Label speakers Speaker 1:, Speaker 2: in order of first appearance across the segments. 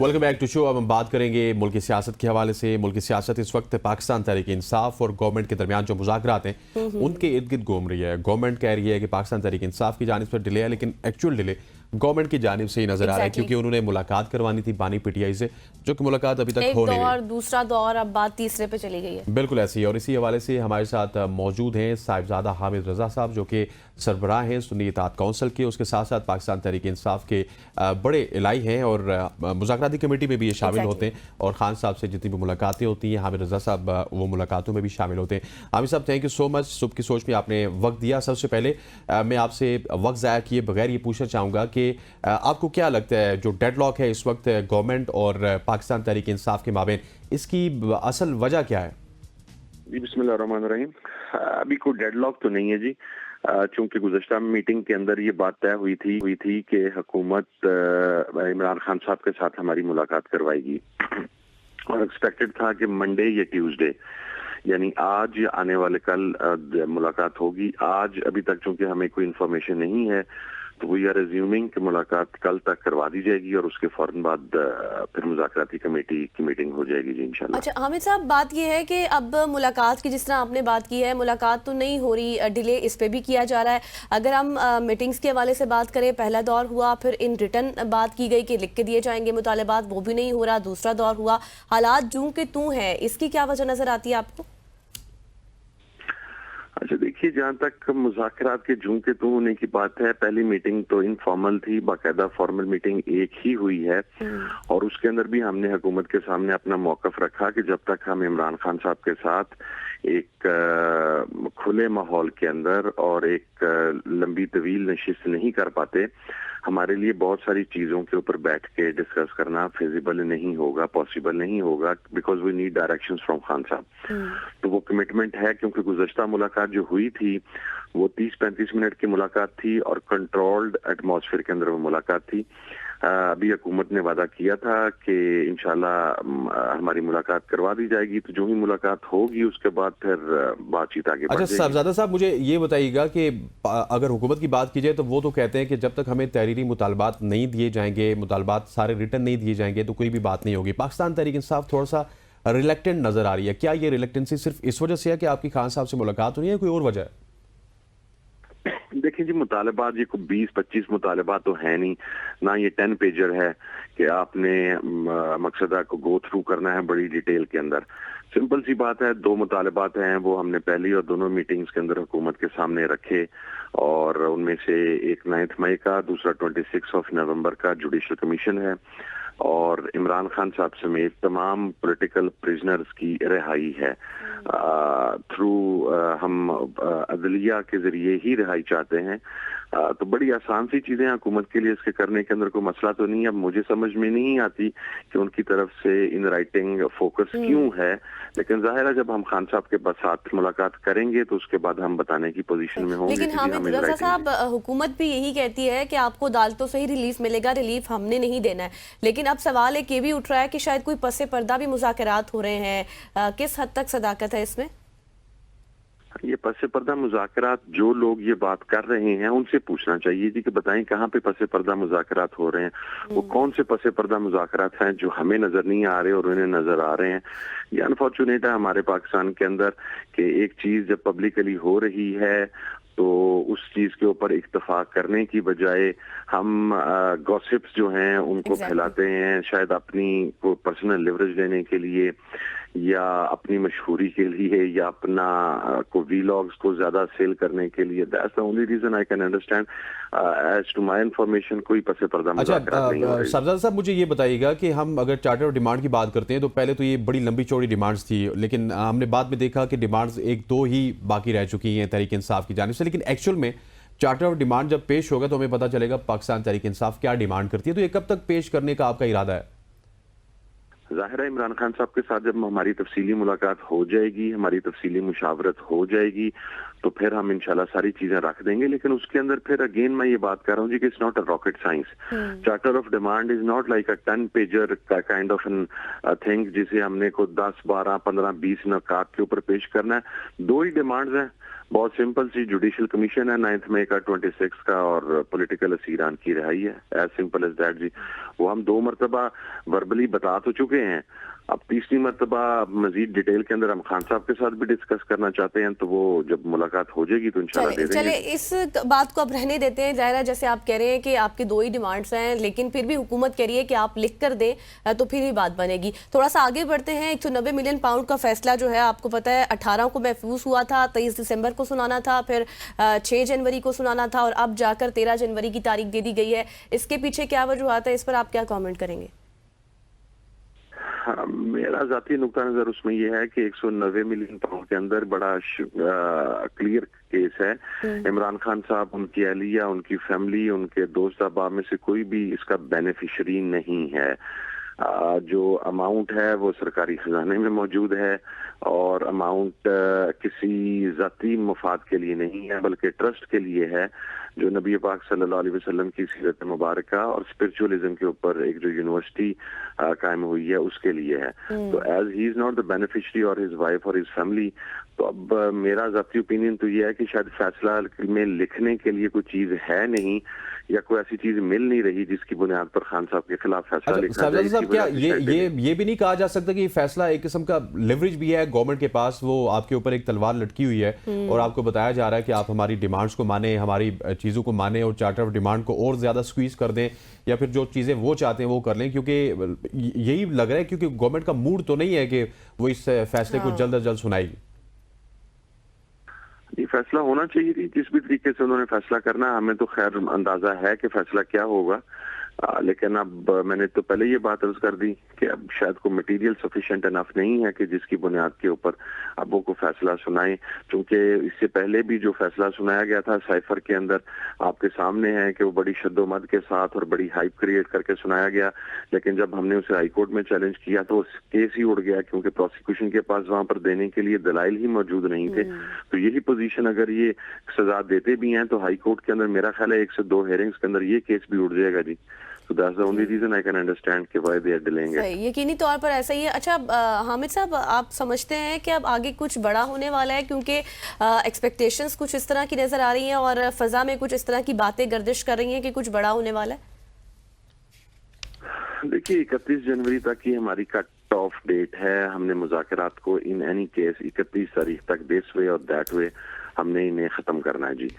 Speaker 1: Welcome back to show. अब हम बात करेंगे मुल्क की सियासत के हवाले से। मुल्क की सियासत इस वक्त पाकिस्तान तहरीक इंसाफ और गवर्नमेंट के दरमियान जो मुज़ाकरात हैं उनके इर्द गिर्द घूम रही है। गवर्नमेंट कह रही है कि पाकिस्तान तहरीक इंसाफ की जानिब पर डिले है, लेकिन एक्चुअल डिले गवर्नमेंट की जानिब से ही नजर आ रहा है, क्योंकि उन्होंने मुलाकात करवानी थी बानी पीटीआई से, जो कि मुलाकात अभी तक हो नहीं रही।
Speaker 2: दूसरा दौर, अब बात तीसरे पे चली गई है।
Speaker 1: बिल्कुल ऐसी है। और इसी हवाले से हमारे साथ मौजूद हैं साहिबजादा हामिद रजा साहब, जो कि सरबराह हैं सुन्नी इत्तेहाद काउंसिल के। उसके साथ साथ पाकिस्तान तहरीक इंसाफ के बड़े इलाई हैं और मुज़ाकराती कमेटी में भी ये शामिल होते हैं। और खान साहब से जितनी भी मुलाकातें होती हैं, हामिद रजा साहब वो मुलाकातों में भी शामिल होते हैं। हामिद साहब, थैंक यू सो मच, सुबह की सोच में आपने वक्त दिया। सबसे पहले मैं आपसे वक्त ज़ाया किए बगैर ये पूछना चाहूँगा कि आपको क्या लगता है जो डेडलॉक है इस वक्त गवर्नमेंट और पाकिस्तान तहरीक इंसाफ के माबेन, इसकी असल वजह क्या है?
Speaker 3: जी बिस्मिल्लाहिर्रहमानिर्रहीम। अभी कोई डेडलॉक तो नहीं है जी, चूंकि गुज़श्ता मीटिंग के अंदर ये बात तय हुई थी कि हुकूमत इमरान खान साहब के साथ हमारी मुलाकात करवाएगी और एक्सपेक्टेड था कि मंडे या ट्यूसडे यानी आज या आने वाले कल मुलाकात होगी। आज अभी तक चूंकि हमें कोई इन्फॉर्मेशन नहीं है, तो वी आर एज्यूमिंग कि मुलाकात कल तक करवा दी जाएगी और उसके फौरन बाद फिर मुज़ाकराती कमेटी की मीटिंग हो जाएगी जी इंशाल्लाह।
Speaker 2: अच्छा हामिद साहब, बात यह है कि अब मुलाकात की जिस तरह आपने बात की है, मुलाकात तो नहीं हो रही, डिले इस पे भी किया जा रहा है। अगर हम मीटिंग्स के हवाले से बात करें, पहला दौर हुआ, फिर इन रिटर्न बात की गई कि लिख के दिए जाएंगे मुतालबात, वो भी नहीं हो रहा। दूसरा दौर हुआ, हालात जूं के तू है, इसकी क्या वजह नजर आती है आपको?
Speaker 3: अच्छा देखिए, जहाँ तक मुज़ाकरात के जूं के तू होने की बात है, पहली मीटिंग तो इनफॉर्मल थी, बाकायदा फॉर्मल मीटिंग एक ही हुई है और उसके अंदर भी हमने हुकूमत के सामने अपना मौकफ रखा कि जब तक हम इमरान खान साहब के साथ एक खुले माहौल के अंदर और एक लंबी तवील नशिस्त नहीं कर पाते, हमारे लिए बहुत सारी चीजों के ऊपर बैठ के डिस्कस करना फिजिबल नहीं होगा, पॉसिबल नहीं होगा, because we need directions from Khan साहब। तो वो कमिटमेंट है, क्योंकि गुज़श्ता मुलाकात जो हुई थी वो 30-35 मिनट की मुलाकात थी और कंट्रोल्ड एटमॉस्फेयर के अंदर वो मुलाकात थी। अभी हुकूमत ने वादा किया था कि इंशाल्लाह हमारी मुलाकात करवा दी जाएगी, तो जो ही मुलाकात होगी उसके बाद फिर बातचीत आगे बढ़ जाएगी।
Speaker 1: अच्छा साहबजादा साहब, मुझे ये बताइएगा कि अगर हुकूमत की बात की जाए तो वो तो कहते हैं कि जब तक हमें तहरीरी मुतालबात नहीं दिए जाएंगे, मुतालबात सारे रिटर्न नहीं दिए जाएंगे, तो कोई भी बात नहीं होगी। पाकिस्तान तहरीक इंसाफ थोड़ा सा रिलेक्टेंट नजर आ रही है। क्या ये रिलेक्टेंसी सिर्फ इस वजह से है कि आपकी खान साहब से मुलाकात हो रही है, कोई और वजह है?
Speaker 3: देखिए जी, मुतालबात ये कोई 20-25 मुतालबात तो है नहीं, ना ये 10 पेजर है कि आपने मकसदा को गो थ्रू करना है बड़ी डिटेल के अंदर। सिंपल सी बात है, 2 मुतालबात हैं, वो हमने पहली और दोनों मीटिंग्स के अंदर हुकूमत के सामने रखे और उनमें से एक 9 मई का, दूसरा 26 नवंबर का जुडिशल कमीशन है और इमरान खान साहब समेत तमाम पॉलिटिकल प्रिजनर्स की रिहाई है। थ्रू हम अदलिया के जरिए ही रिहाई चाहते हैं। तो बड़ी आसान सी चीजें हुकूमत के लिए इसके करने के अंदर कोई मसला तो नहीं है। अब मुझे समझ में नहीं आती कि उनकी तरफ से इन राइटिंग फोकस क्यों है, लेकिन जाहिर है जब हम खान साहब के साथ मुलाकात करेंगे तो उसके बाद हम बताने की पोजीशन में होंगे।
Speaker 2: लेकिन हामिद रजा साहब, हुकूमत भी यही कहती है कि आपको अदालतों से ही रिलीफ मिलेगा, रिलीफ हमने नहीं देना है। लेकिन अब सवाल एक ये भी उठ रहा है कि शायद कोई पसे पर्दा भी मुज़ाकरात हो रहे हैं, किस हद तक सदाकत है इसमें?
Speaker 3: ये पसे पर्दा मुज़ाकरात जो लोग ये बात कर रहे हैं उनसे पूछना चाहिए जी कि बताएं कहाँ पे पसे पर्दा मुज़ाकरात हो रहे हैं, वो कौन से पसे पर्दा मुज़ाकरात हैं जो हमें नजर नहीं आ रहे और उन्हें नजर आ रहे हैं। ये अनफॉर्चुनेट है हमारे पाकिस्तान के अंदर कि एक चीज जब पब्लिकली हो रही है तो उस चीज के ऊपर इत्तेफाक करने की बजाय हम गॉसिप्स जो हैं उनको फैलाते हैं, शायद अपनी को पर्सनल लिवरेज लेने के लिए या अपनी मशहूरी के लिए या अपना को वीलॉग्स को ज्यादा सेल करने के लिए। That's the only reason I can understand. As to my information कोई पसे पर्दा मुज़ाकरात नहीं हो रही।
Speaker 1: सरदार साहब, मुझे ये बताइएगा कि हम अगर चार्टर ऑफ डिमांड की बात करते हैं तो पहले तो ये बड़ी लंबी चौड़ी डिमांड्स थी, लेकिन हमने बाद में देखा कि डिमांड्स 1-2 ही बाकी रह चुकी हैं तहरीक इंसाफ की जानिब से। लेकिन एक्चुअल में चार्टर ऑफ डिमांड जब पेश होगा तो हमें पता चलेगा पाकिस्तान तहरीक इंसाफ क्या डिमांड करती है। तो ये कब तक पेश करने का आपका इरादा है?
Speaker 3: जाहिर है इमरान खान साहब के साथ जब हमारी तफसीली मुलाकात हो जाएगी, हमारी तफसीली मुशावरत हो जाएगी, तो फिर हम इंशाल्लाह सारी चीजें रख देंगे। लेकिन उसके अंदर फिर अगेन मैं ये बात कर रहा हूँ जी कि it's not a rocket science. Charter of demand is not like a 10 pager kind of an thing जिसे हमने को 10, 12, 15, 20 नकात के ऊपर पेश करना है। 2 ही डिमांड्स हैं, बहुत सिंपल सी जुडिशियल कमीशन है 9 मई का 26 का, और पॉलिटिकल असीरान की रिहाई है, एज सिंपल एज दैट जी। वो हम 2 मरतबा वर्बली बता तो चुके हैं, अब तीसरी मरतबा मजीद डिटेल के अंदर हम खान साहब के साथ भी डिस्कस करना चाहते हैं, तो वो जब मुलाकात हो जाएगी तो इंशाल्लाह दे देंगे।
Speaker 2: चले इस बात को अब रहने देते हैं। ज़ाहिर है जैसे आप कह रहे हैं कि आपकी 2 ही डिमांड्स हैं, लेकिन फिर भी हुकूमत कह रही है कि आप लिख कर दें तो फिर ही बात बनेगी। थोड़ा सा आगे बढ़ते हैं। 190 मिलियन पाउंड का फैसला जो है आपको पता है 18 को महफूज हुआ था, 23 दिसंबर को सुनाना था, फिर 6 जनवरी को सुनाना था, और अब जाकर 13 जनवरी की तारीख दे दी गई है। इसके पीछे क्या वजूहत है, इस पर आप क्या कॉमेंट करेंगे?
Speaker 3: हाँ, मेरा जाती नुक्ता नजर उसमें यह है कि 190 मिलियन पाउंड के अंदर बड़ा क्लियर केस है। इमरान खान साहब, उनकी अहलिया, उनकी फैमिली, उनके दोस्त अहबाब में से कोई भी इसका बेनिफिशरी नहीं है। जो अमाउंट है वो सरकारी खजाने में मौजूद है, और अमाउंट किसी जाती मुफाद के लिए नहीं है बल्कि ट्रस्ट के लिए है, जो नबी पाक सल्लल्लाहु अलैहि वसल्लम की सीरत मुबारक और स्पिरिचुअलिज्म के ऊपर एक जो यूनिवर्सिटी कायम हुई है उसके लिए है। तो as he is not the beneficiary और हिज वाइफ और हिज फैमिली, तो अब मेरा ज़ाती ओपिनियन तो ये है कि शायद फैसला में लिखने के लिए कोई चीज है नहीं, या कोई ऐसी चीज मिल नहीं रही जिसकी बुनियाद पर खान साहब के खिलाफ फैसला लिखा जाए।
Speaker 1: साहब, क्या ये भी नहीं कहा जा सकता कि फैसला एक किस्म का लिवरेज भी है गवर्नमेंट के पास, वो आपके ऊपर एक तलवार लटकी हुई है और आपको बताया जा रहा है कि आप हमारी डिमांड्स को माने, हमारी चीज़ों को माने और चार्टर ऑफ डिमांड को और ज़्यादा स्क्वीज कर दें, या फिर जो चीज़ें वो चाहते हैं वो कर लें, क्योंकि यही लग रहा है क्योंकि गवर्नमेंट का मूड तो नहीं है कि वो इस फैसले को जल्द अज जल्द सुनाएगी।
Speaker 3: ये फैसला होना चाहिए थी, जिस भी तरीके से उन्होंने फैसला करना, हमें तो खैर अंदाजा है कि फैसला क्या होगा, लेकिन अब मैंने तो पहले ये बात अर्ज कर दी कि अब शायद कोई मटेरियल सफिशिएंट इनफ नहीं है कि जिसकी बुनियाद के ऊपर अब वो को फैसला सुनाए, क्योंकि इससे पहले भी जो फैसला सुनाया गया था साइफर के अंदर आपके सामने है कि वो बड़ी शद्दोमद के साथ और बड़ी हाइप क्रिएट करके सुनाया गया, लेकिन जब हमने उसे हाई कोर्ट में चैलेंज किया तो उस केस ही उड़ गया, क्योंकि प्रोसिक्यूशन के पास वहां पर देने के लिए दलाइल ही मौजूद नहीं थे। तो यही पोजीशन अगर ये सजा देते भी हैं तो हाई कोर्ट के अंदर मेरा ख्याल है 1 से 2 हेयरिंग्स के अंदर ये केस भी उड़ जाएगा जी। So that's the only reason I can understand कि why they are delaying it.
Speaker 2: यकीनी तौर पर ऐसा ही है। अच्छा हामिद साहब, आप समझते हैं कि अब आगे कुछ बड़ा होने वाला है, क्योंकि एक्सपेक्टेशंस कुछ इस तरह की नजर आ रही हैं और फजा में कुछ इस तरह की बातें गर्दिश कर रही हैं कि कुछ बड़ा होने वाला है?
Speaker 3: देखिए 31 जनवरी तक की हमारी कट ऑफ डेट है। हमने मुज़ाकरात को इन एनी केस 31 तारीख तक दिस वे और दैट वे हमने इन्हें खत्म करना है जी।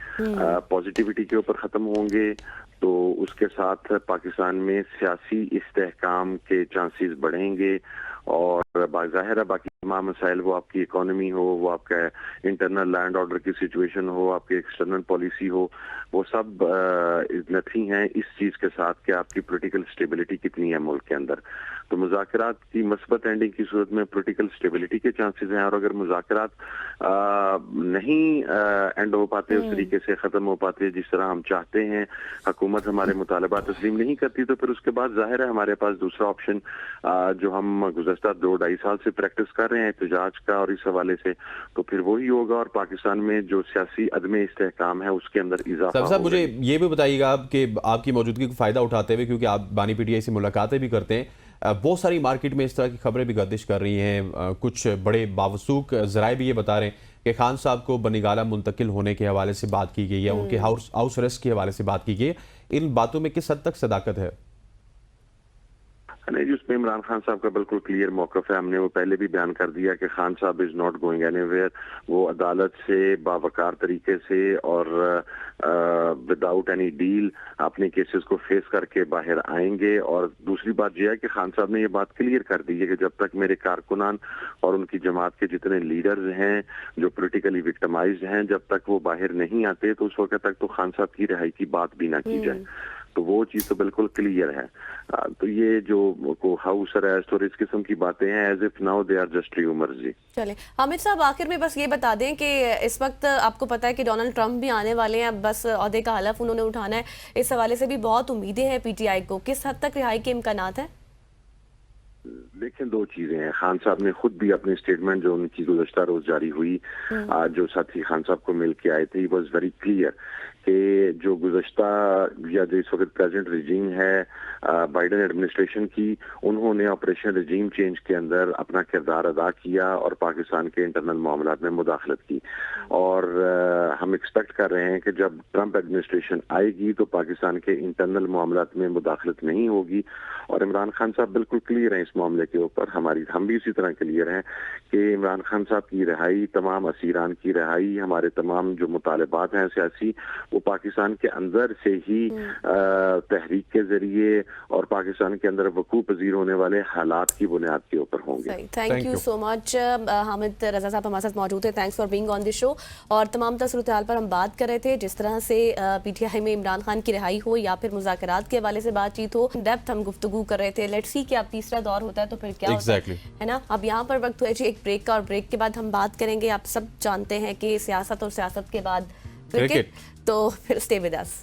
Speaker 3: पॉजिटिविटी के ऊपर खत्म होंगे तो उसके साथ पाकिस्तान में सियासी इस्तेहकाम के चांसेस बढ़ेंगे, और बाज़ाहिर है बाकी तमाम मसाइल, वो आपकी इकोनॉमी हो, वो आपका इंटरनल लैंड ऑर्डर की सिचुएशन हो, आपकी एक्सटर्नल पॉलिसी हो, वो सब नथी हैं इस चीज के साथ कि आपकी पॉलिटिकल स्टेबिलिटी कितनी है मुल्क के अंदर। तो मुज़ाकरात की मस्बत एंडिंग की सूरत में पॉलिटिकल स्टेबिलिटी के चांसेस हैं, और अगर मुज़ाकरात नहीं एंड हो पाते, उस तरीके से खत्म हो पाते जिस तरह हम चाहते हैं, हुकूमत हमारे मुतालबा तस्लीम नहीं करती, तो फिर उसके बाद जाहिर है हमारे पास दूसरा ऑप्शन जो हम गुज़श्ता 2-2.5 साल से प्रैक्टिस कर रहे हैं एहतजाज का, और इस हवाले से तो फिर वही होगा, और पाकिस्तान में जो सियासी अदम इस्तेहकाम है उसके अंदर इजाफा।
Speaker 1: साहब मुझे ये भी बताइएगा कि आपकी मौजूदगी को फ़ायदा उठाते हुए, क्योंकि आप बानी पीटीआई से मुलाकातें भी करते हैं, बहुत सारी मार्केट में इस तरह की खबरें भी गर्दिश कर रही हैं, कुछ बड़े बावसूख ज़राए भी ये बता रहे हैं कि खान साहब को बनीगाला मुंतकिल होने के हवाले से बात की गई है, उनके हाउस अरेस्ट के हवाले से बात की गई है। इन बातों में किस हद तक सदाकत है?
Speaker 3: नहीं जी, उसमें इमरान खान साहब का बिल्कुल क्लियर मौकफ है। हमने वो पहले भी बयान कर दिया कि खान साहब इज नॉट गोइंग एनीवेयर। वो अदालत से बावकार तरीके से और विदाउट एनी डील अपने केसेस को फेस करके बाहर आएंगे। और दूसरी बात यह है कि खान साहब ने ये बात क्लियर कर दी है कि जब तक मेरे कारकुनान और उनकी जमात के जितने लीडर्स हैं जो पोलिटिकली विक्टिमाइज्ड हैं, जब तक वो बाहर नहीं आते तो उस वक्त तक तो खान साहब की रिहाई की बात भी ना की जाए। तो वो चीज तो बिल्कुल क्लियर है। तो ये जो हाउस अरेस्ट और इस किस्म की बातें हैं, as if now they are just rumours जी।
Speaker 2: चले हामिद साहब, आखिर में बस ये बता दें कि इस वक्त आपको पता है कि डोनाल्ड ट्रंप भी आने वाले हैं, बस ओहदे का हलफ उन्होंने उठाना है, इस हवाले से भी बहुत उम्मीदें हैं पीटीआई को, किस हद तक रिहाई के इम्कानात हैं?
Speaker 3: देखिए, दो चीजें हैं। खान साहब ने खुद भी अपनी स्टेटमेंट जो उनकी गुज़श्ता रोज जारी हुई, जो साथी खान साहब को मिल के आए थे, वॉज वेरी क्लियर कि जो गुज़श्ता या जो इस वक्त प्रेजेंट रजीम है बाइडन एडमिनिस्ट्रेशन की, उन्होंने ऑपरेशन रजीम चेंज के अंदर अपना किरदार अदा किया और पाकिस्तान के इंटरनल मामलात में मुदाखलत की। और हम एक्सपेक्ट कर रहे हैं कि जब ट्रंप एडमिनिस्ट्रेशन आएगी तो पाकिस्तान के इंटरनल मामलात में मुदाखलत नहीं होगी। और इमरान खान साहब बिल्कुल क्लियर हैं इस मामले के ऊपर, हम भी इसी तरह क्लियर हैं कि इमरान खान साहब की रिहाई, तमाम असीरान की रिहाई, हमारे तमाम जो मुतालबात हैं सियासी, वो पाकिस्तान के अंदर से ही तहरीक के जरिए और पाकिस्तान के अंदर वकूफ पजीर होने वाले हालात की बुनियाद के ऊपर होंगे।
Speaker 2: Thank you so much. Hamid Raza साहब हमारे साथ मौजूद थे, thanks for being on the show. और तमाम सूरत-ए-हाल पर हम बात कर रहे थे, जिस तरह से पीटीआई में इमरान खान की रिहाई हो या फिर मुज़ाकरात के हवाले से बातचीत हो, डेप्थ हम गुफ्तगू कर रहे थे। लेट्स सी कि अब तीसरा दौर होता है तो फिर क्या होता है ना। अब यहाँ पर वक्त हुआ जी एक ब्रेक का, और ब्रेक के बाद हम बात करेंगे, आप सब जानते हैं कि सियासत और सियासत के बाद क्रिकेट, तो फिर स्टे विद अस।